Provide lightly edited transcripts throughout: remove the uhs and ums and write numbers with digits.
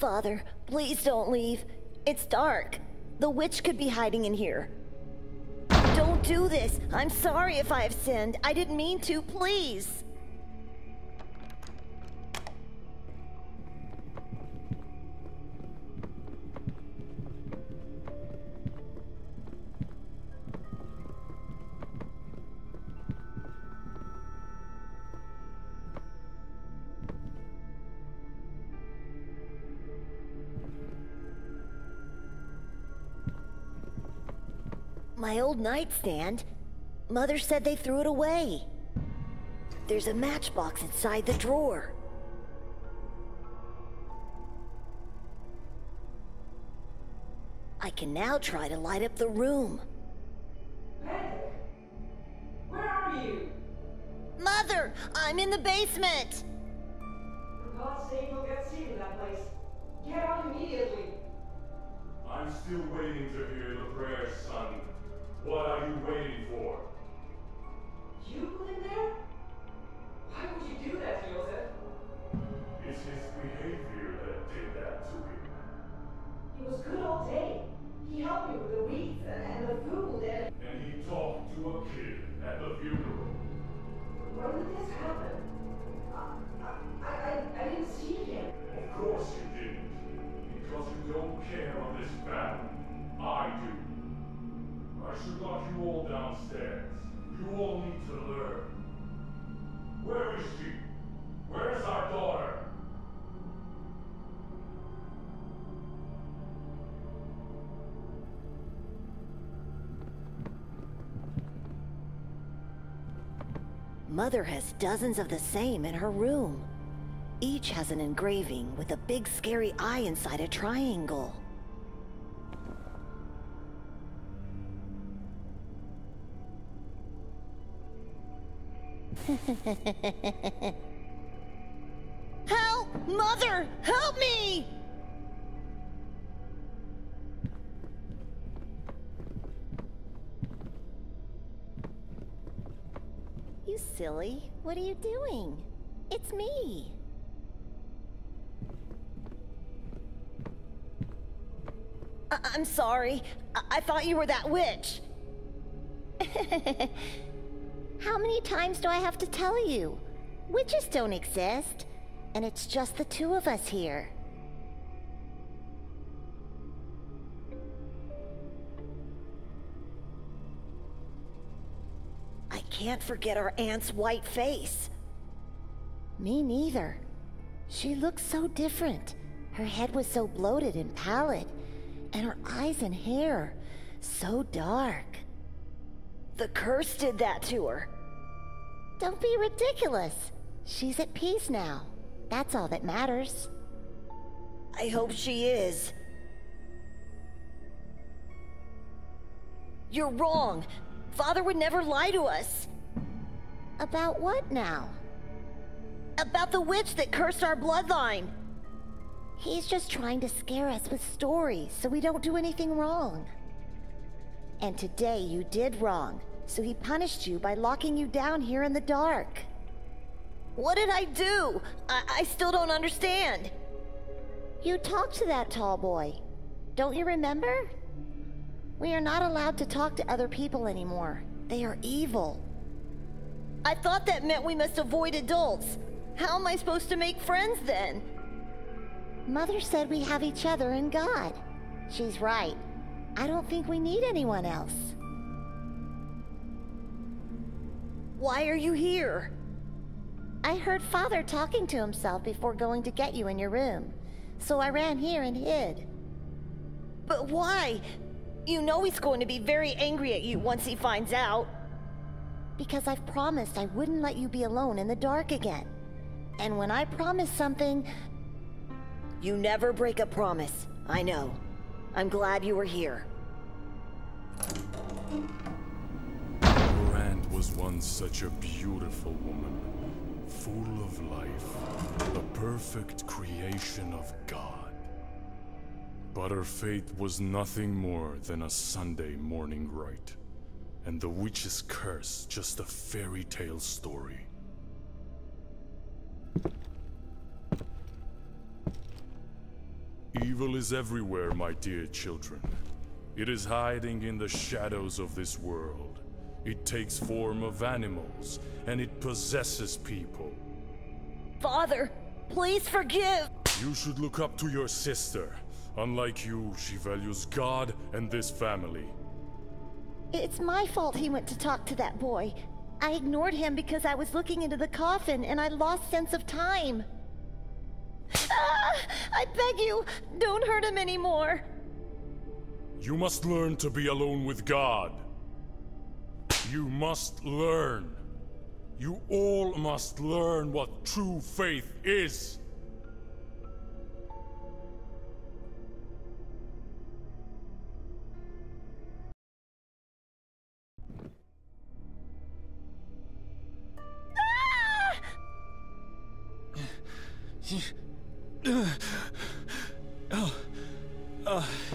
Father, please don't leave. It's dark. The witch could be hiding in here. Don't do this. I'm sorry if I have sinned. I didn't mean to, please. My old nightstand. Mother said they threw it away. There's a matchbox inside the drawer. I can now try to light up the room. Patrick! Where are you? Mother! I'm in the basement! For God's sake, you'll get sick in that place. Get out immediately. I'm still waiting to hear the prayers, son. What are you waiting for? You put him there? Why would you do that, Joseph? It's his behavior that did that to him. He was good all day. He helped me with the weeds and the food and... And he talked to a kid at the funeral. When did this happen? I didn't see him. Of course you didn't. Because you don't care on this battle. I do. I should lock you all downstairs. You all need to learn. Where is she? Where's our daughter? Mother has dozens of the same in her room. Each has an engraving with a big scary eye inside a triangle. Help! Mother! Help me! You silly. What are you doing? It's me. I'm sorry. I thought you were that witch. How many times do I have to tell you? Witches don't exist, and it's just the two of us here. I can't forget our aunt's white face. Me neither. She looked so different. Her head was so bloated and pallid, and her eyes and hair so dark. The curse did that to her. Don't be ridiculous. She's at peace now. That's all that matters. I hope she is. You're wrong. Father would never lie to us. About what now? About the witch that cursed our bloodline. He's just trying to scare us with stories so we don't do anything wrong. And today you did wrong, so he punished you by locking you down here in the dark. What did I do? I still don't understand. You talked to that tall boy. Don't you remember? We are not allowed to talk to other people anymore. They are evil. I thought that meant we must avoid adults. How am I supposed to make friends then? Mother said we have each other and God. She's right. I don't think we need anyone else. Why are you here? I heard Father talking to himself before going to get you in your room. So I ran here and hid. But why? You know he's going to be very angry at you once he finds out. Because I've promised I wouldn't let you be alone in the dark again. And when I promise something... You never break a promise. I know. I'm glad you were here. Your aunt was once such a beautiful woman, full of life, the perfect creation of God. But her fate was nothing more than a Sunday morning rite, and the witch's curse just a fairy tale story. Evil is everywhere, my dear children. It is hiding in the shadows of this world. It takes form of animals, and it possesses people. Father, please forgive. You should look up to your sister. Unlike you, she values God and this family. It's my fault he went to talk to that boy. I ignored him because I was looking into the coffin and I lost sense of time. Ah! I beg you, don't hurt him anymore. You must learn to be alone with God. You must learn. You all must learn what true faith is.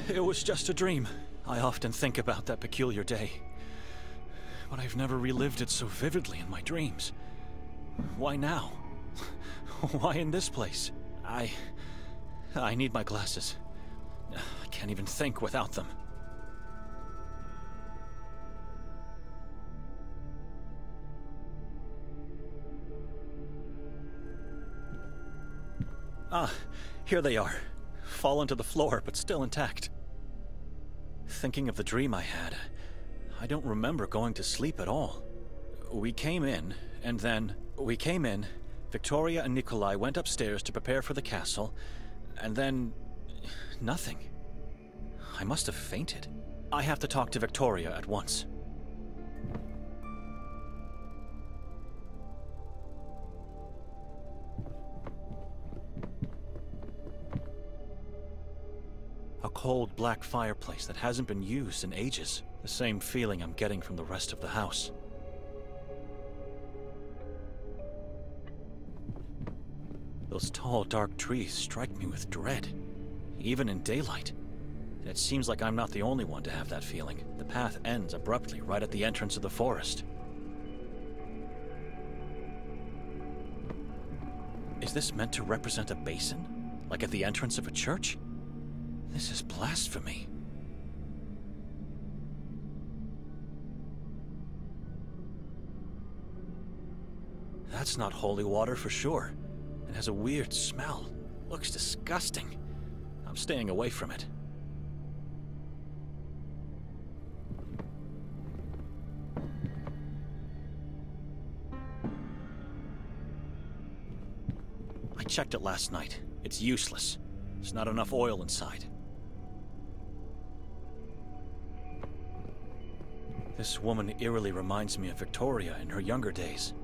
It was just a dream. I often think about that peculiar day. But I've never relived it so vividly in my dreams. Why now? Why in this place? I need my glasses. I can't even think without them. Ah, here they are. Fallen to the floor, but still intact. Thinking of the dream I had, I don't remember going to sleep at all. We came in, Victoria and Nikolai went upstairs to prepare for the castle, and then... nothing. I must have fainted. I have to talk to Victoria at once. A cold black fireplace that hasn't been used in ages. The same feeling I'm getting from the rest of the house. Those tall, dark trees strike me with dread, even in daylight. And it seems like I'm not the only one to have that feeling. The path ends abruptly right at the entrance of the forest. Is this meant to represent a basin? Like at the entrance of a church? This is blasphemy. That's not holy water for sure. It has a weird smell. Looks disgusting. I'm staying away from it. I checked it last night. It's useless. There's not enough oil inside. This woman eerily reminds me of Victoria in her younger days.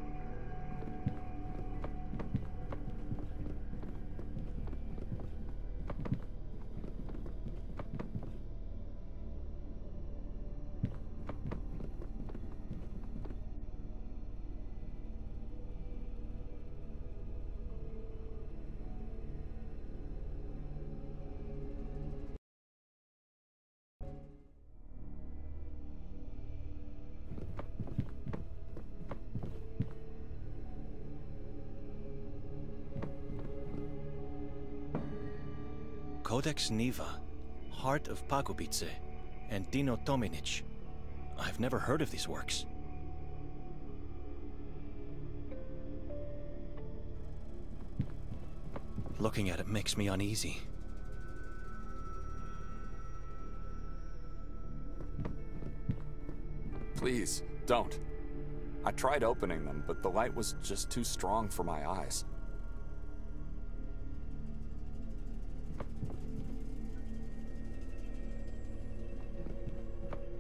Codex Niva, Heart of Pagobice, and Dino Tominic. I've never heard of these works. Looking at it makes me uneasy. Please, don't. I tried opening them, but the light was just too strong for my eyes.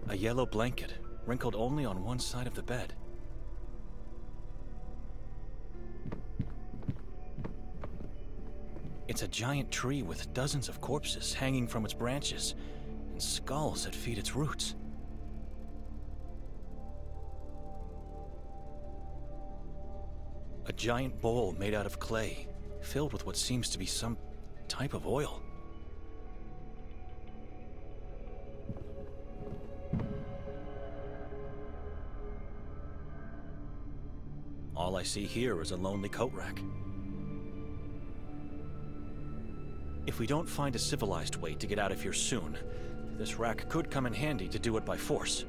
A yellow blanket, wrinkled only on one side of the bed. It's a giant tree with dozens of corpses hanging from its branches, and skulls that feed its roots. A giant bowl made out of clay, filled with what seems to be some type of oil. All I see here is a lonely coat rack. If we don't find a civilized way to get out of here soon, this rack could come in handy to do it by force.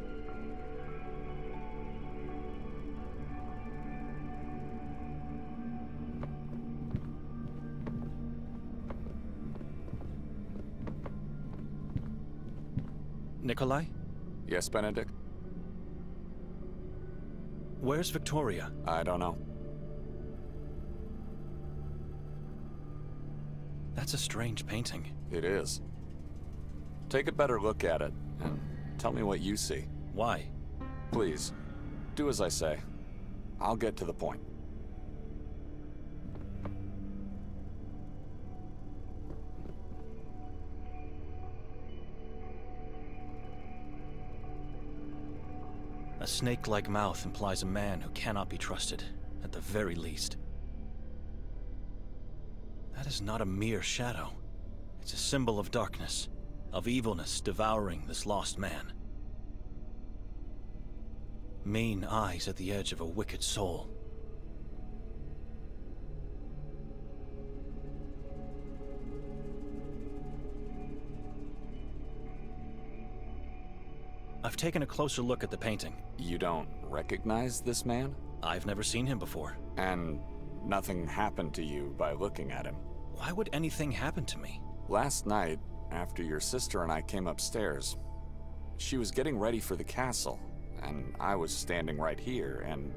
Nikolai? Yes, Benedict? Where's Victoria? I don't know. That's a strange painting. It is. Take a better look at it, and tell me what you see. Why? Please, do as I say. I'll get to the point. A snake-like mouth implies a man who cannot be trusted, at the very least. That is not a mere shadow. It's a symbol of darkness, of evilness devouring this lost man. Mean eyes at the edge of a wicked soul. I've taken a closer look at the painting. You don't recognize this man? I've never seen him before. And nothing happened to you by looking at him? Why would anything happen to me? Last night, after your sister and I came upstairs, she was getting ready for the castle, and I was standing right here, and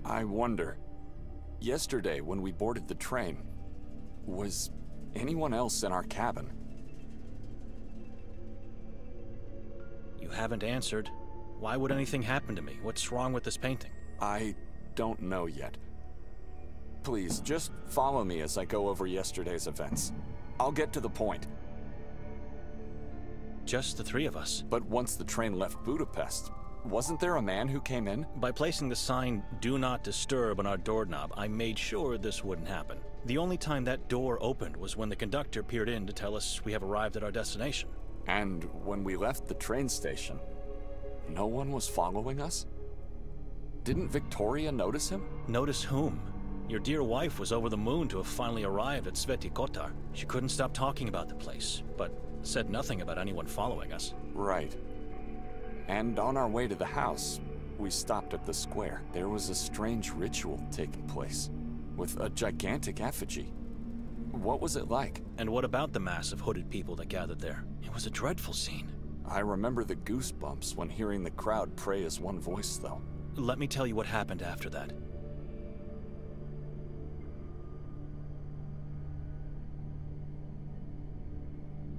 I wonder, yesterday when we boarded the train, was anyone else in our cabin? You haven't answered. Why would anything happen to me? What's wrong with this painting? I don't know yet. Please, just follow me as I go over yesterday's events. I'll get to the point. Just the three of us. But once the train left Budapest, wasn't there a man who came in? By placing the sign, "Do Not Disturb" on our doorknob, I made sure this wouldn't happen. The only time that door opened was when the conductor peered in to tell us we have arrived at our destination. And when we left the train station, no one was following us? Didn't Victoria notice him? Notice whom? Your dear wife was over the moon to have finally arrived at Sveti Kotar. She couldn't stop talking about the place, but said nothing about anyone following us. Right. And on our way to the house, we stopped at the square. There was a strange ritual taking place, with a gigantic effigy. What was it like? And what about the mass of hooded people that gathered there? It was a dreadful scene. I remember the goosebumps when hearing the crowd pray as one voice, though. Let me tell you what happened after that.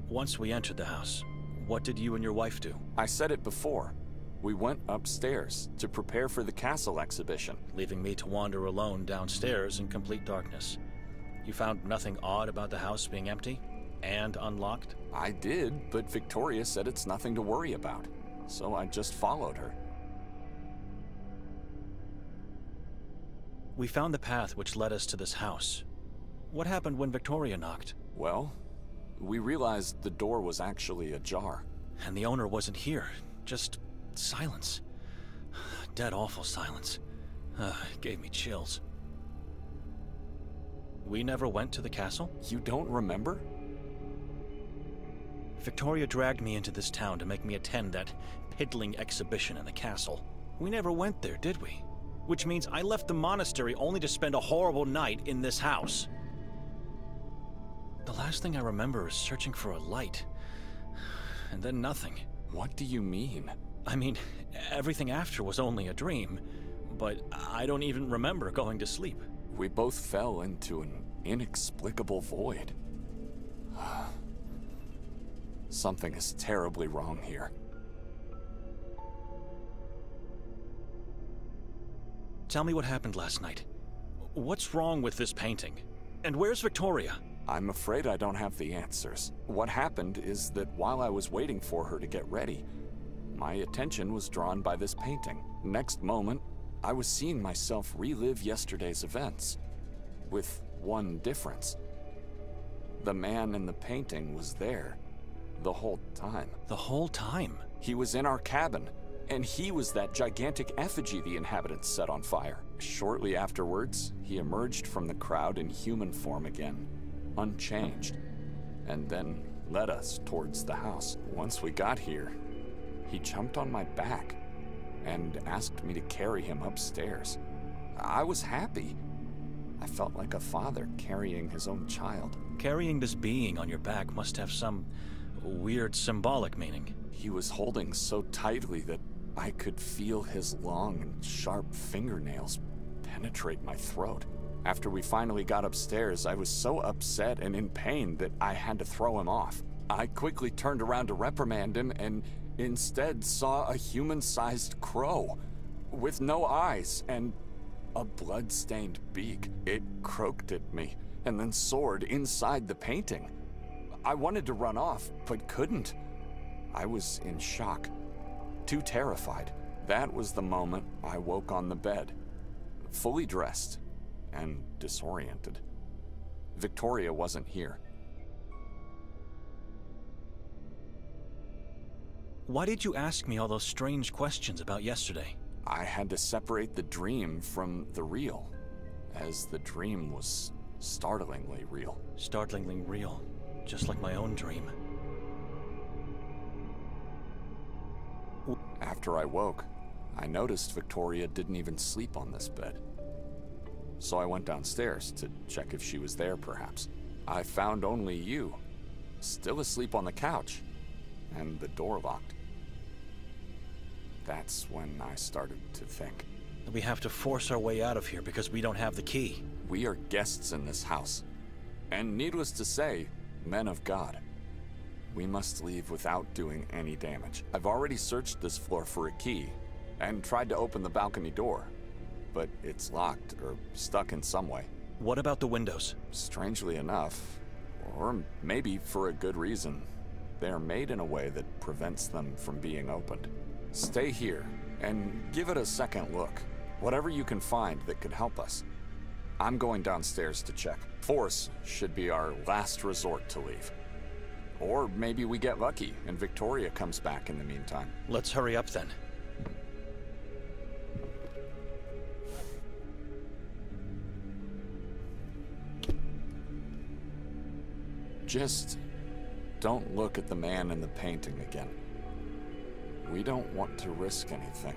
Once we entered the house, what did you and your wife do? I said it before. We went upstairs to prepare for the castle exhibition. Leaving me to wander alone downstairs in complete darkness. You found nothing odd about the house being empty and unlocked? I did, but Victoria said it's nothing to worry about, so I just followed her. We found the path which led us to this house. What happened when Victoria knocked? Well, we realized the door was actually ajar. And the owner wasn't here, just silence. Dead awful silence. It gave me chills. We never went to the castle? You don't remember? Victoria dragged me into this town to make me attend that piddling exhibition in the castle. We never went there, did we? Which means I left the monastery only to spend a horrible night in this house. The last thing I remember is searching for a light. And then nothing. What do you mean? I mean, everything after was only a dream, but I don't even remember going to sleep. We both fell into an inexplicable void. Something is terribly wrong here. Tell me what happened last night. What's wrong with this painting? And where's Victoria? I'm afraid I don't have the answers. What happened is that while I was waiting for her to get ready, my attention was drawn by this painting. Next moment, I was seeing myself relive yesterday's events, with one difference. The man in the painting was there the whole time. The whole time? He was in our cabin, and he was that gigantic effigy the inhabitants set on fire. Shortly afterwards, he emerged from the crowd in human form again, unchanged, and then led us towards the house. Once we got here, he jumped on my back and asked me to carry him upstairs. I was happy. I felt like a father carrying his own child. Carrying this being on your back must have some weird symbolic meaning. He was holding so tightly that I could feel his long and sharp fingernails penetrate my throat. After we finally got upstairs, I was so upset and in pain that I had to throw him off. I quickly turned around to reprimand him and instead saw a human-sized crow with no eyes and a blood-stained beak. It croaked at me and then soared inside the painting. I wanted to run off, but couldn't. I was in shock, too terrified. That was the moment I woke on the bed, fully dressed and disoriented. Victoria wasn't here. Why did you ask me all those strange questions about yesterday? I had to separate the dream from the real, as the dream was startlingly real. Startlingly real, just like my own dream. After I woke, I noticed Victoria didn't even sleep on this bed. So I went downstairs to check if she was there, perhaps. I found only you, still asleep on the couch, and the door locked. That's when I started to think. We have to force our way out of here because we don't have the key. We are guests in this house, and needless to say, men of God. We must leave without doing any damage. I've already searched this floor for a key, and tried to open the balcony door, but it's locked or stuck in some way. What about the windows? Strangely enough, or maybe for a good reason, they are made in a way that prevents them from being opened. Stay here, and give it a second look. Whatever you can find that could help us. I'm going downstairs to check. Force should be our last resort to leave. Or maybe we get lucky, and Victoria comes back in the meantime. Let's hurry up then. Just don't look at the man in the painting again. We don't want to risk anything.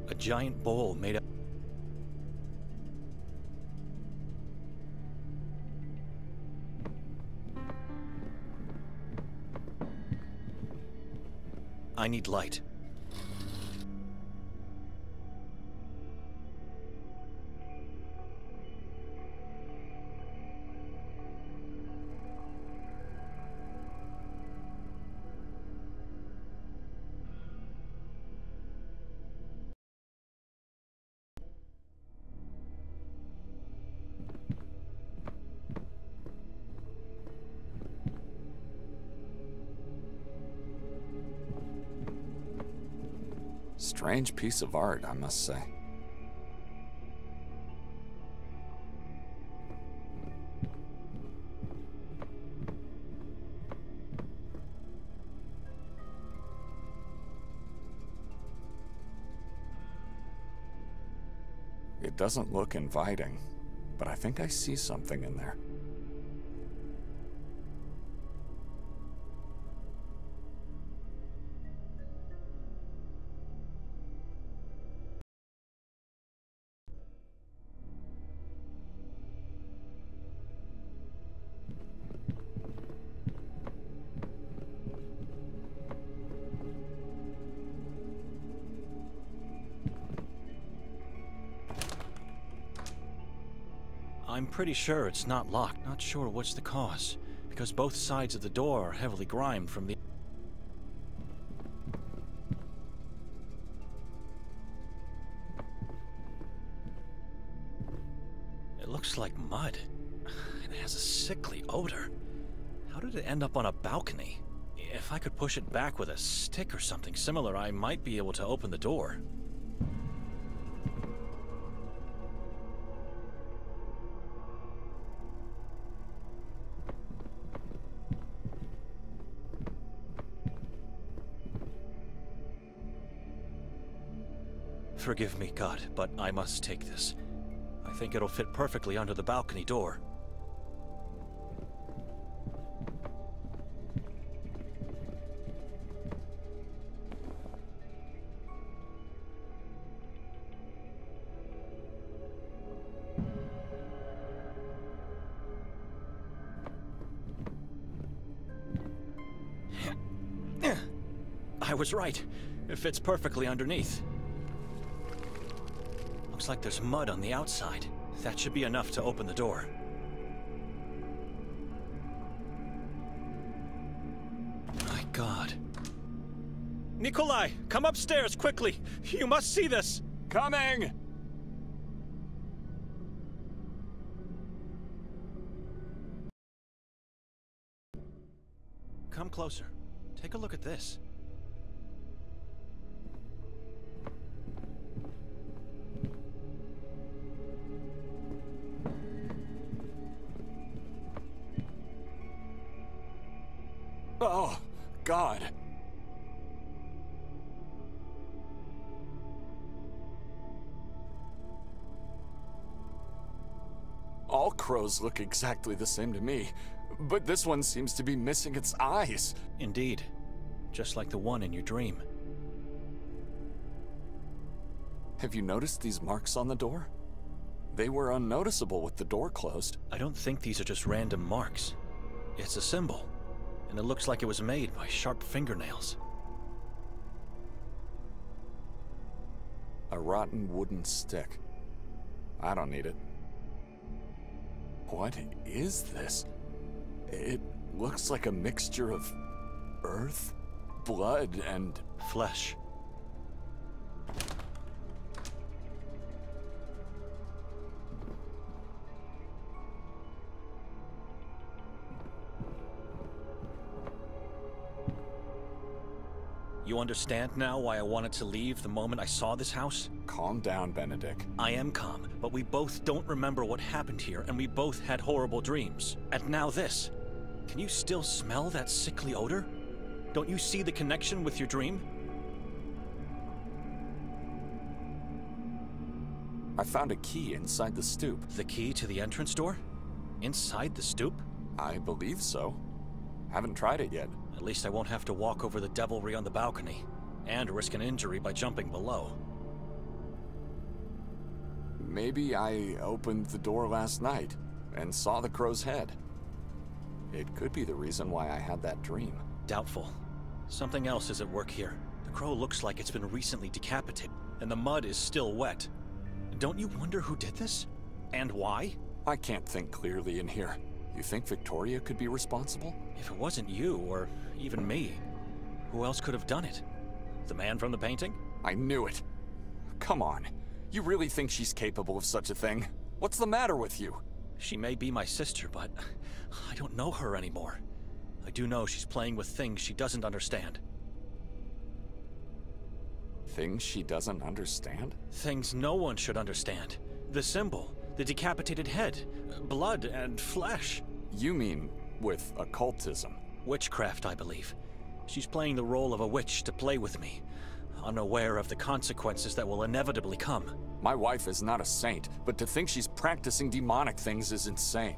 A giant bowl made up. I need light. Strange piece of art, I must say. It doesn't look inviting, but I think I see something in there. I'm pretty sure it's not locked. Not sure what's the cause, because both sides of the door are heavily grimed from the... It looks like mud. It has a sickly odor. How did it end up on a balcony? If I could push it back with a stick or something similar, I might be able to open the door. Forgive me, God, but I must take this. I think it'll fit perfectly under the balcony door. I was right. It fits perfectly underneath. Looks like there's mud on the outside. That should be enough to open the door. My God. Nikolai, come upstairs, quickly! You must see this! Coming! Come closer. Take a look at this. Oh, God. All crows look exactly the same to me, but this one seems to be missing its eyes. Indeed. Just like the one in your dream. Have you noticed these marks on the door? They were unnoticeable with the door closed. I don't think these are just random marks. It's a symbol. And it looks like it was made by sharp fingernails. A rotten wooden stick. I don't need it. What is this? It looks like a mixture of earth, blood, and flesh. You understand now why I wanted to leave the moment I saw this house? Calm down, Benedict. I am calm, but we both don't remember what happened here, and we both had horrible dreams. And now this. Can you still smell that sickly odor? Don't you see the connection with your dream? I found a key inside the stoop. The key to the entrance door? Inside the stoop? I believe so. Haven't tried it yet. At least I won't have to walk over the devilry on the balcony, and risk an injury by jumping below. Maybe I opened the door last night and saw the crow's head. It could be the reason why I had that dream. Doubtful. Something else is at work here. The crow looks like it's been recently decapitated, and the mud is still wet. Don't you wonder who did this? And why? I can't think clearly in here. You think Victoria could be responsible? If it wasn't you, or even me, who else could have done it? The man from the painting? I knew it. Come on. You really think she's capable of such a thing? What's the matter with you? She may be my sister, but I don't know her anymore. I do know she's playing with things she doesn't understand. Things she doesn't understand? Things no one should understand. The symbol, the decapitated head, blood and flesh. You mean with occultism? Witchcraft, I believe. She's playing the role of a witch to play with me, unaware of the consequences that will inevitably come. My wife is not a saint, but to think she's practicing demonic things is insane.